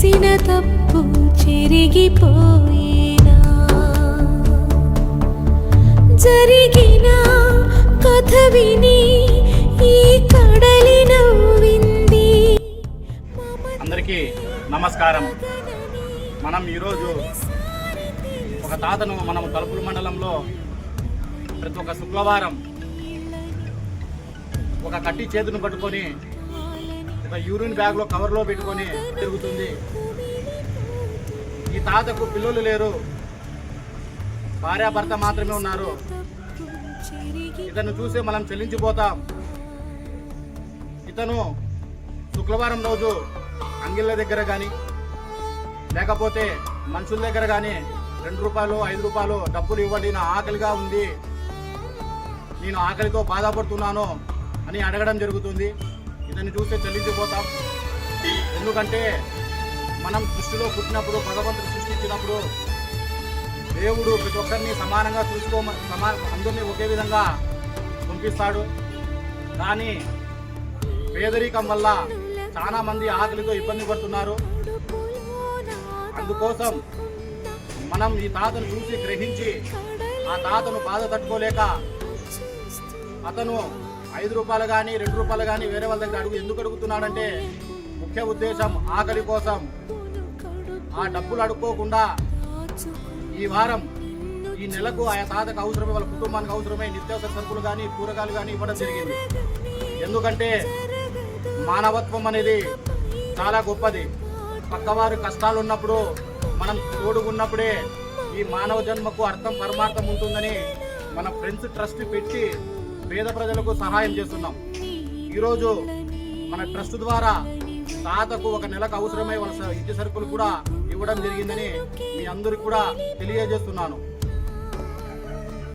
చేసిన తప్పు చెరిగిపోయేనా, జరిగిన కథ విని ఈ కడలి నవ్వింది. అందరికీ నమస్కారం. మనం ఈరోజు ఒక తాతను మనం తలుపుల మండలంలో ప్రతి ఒక్క శుక్రవారం ఒక కట్టి చేతును పట్టుకొని ఒక యూరిన్ బ్యాగ్లో కవర్లో పెట్టుకొని తిరుగుతుంది. ఈ తాతకు పిల్లలు లేరు, భార్యాభర్త మాత్రమే ఉన్నారు. ఇతను చూసి మనం చెల్లించిపోతాం. ఇతను శుక్రవారం రోజు అంగిళ్ళ దగ్గర కానీ లేకపోతే మనుషుల దగ్గర కానీ 2 రూపాయలు 5 రూపాయలు డబ్బులు ఇవ్వండి, నా ఆకలిగా ఉంది, నేను ఆకలితో బాధపడుతున్నాను అని అడగడం జరుగుతుంది. ఇతన్ని చూస్తే చెల్లించిపోతాం. ఎందుకంటే మనం సృష్టిలో పుట్టినప్పుడు, భగవంతుడు సృష్టించినప్పుడు దేవుడు ప్రతి ఒక్కరిని సమానంగా అందరినీ ఒకే విధంగా పంపిస్తాడు. కానీ పేదరికం వల్ల చాలా మంది ఆకలితో ఇబ్బంది పడుతున్నారు. అందుకోసం మనం ఈ తాతను చూసి గ్రహించి ఆ తాతను బాధ తట్టుకోలేక అతను 5 రూపాయలు కానీ 2 రూపాయలు కానీ వేరే వాళ్ళ దగ్గర ఎందుకు అడుగుతున్నాడంటే ముఖ్య ఉద్దేశం ఆకలి కోసం. ఆ డబ్బులు అడుక్కోకుండా ఈ వారం ఈ నెలకు ఆ తాతకు అవసరమే, వాళ్ళ కుటుంబానికి అవసరమై నిత్యావసర సరుకులు కానీ కూరగాయలు కానీ ఇవ్వడం జరిగింది. ఎందుకంటే మానవత్వం అనేది చాలా గొప్పది. పక్కవారు కష్టాలు ఉన్నప్పుడు మనం తోడుగున్నప్పుడే ఈ మానవ జన్మకు అర్థం పరమార్థం ఉంటుందని మన ఫ్రెండ్స్ ట్రస్ట్ పెట్టి పేద ప్రజలకు సహాయం చేస్తున్నాం. ఈరోజు మన ట్రస్ట్ ద్వారా తాతకు ఒక నెలకు అవసరమై వాళ్ళ ఇంటి సరుకులు కూడా ఇవ్వడం జరిగిందని మీ అందరికి కూడా తెలియజేస్తున్నాను.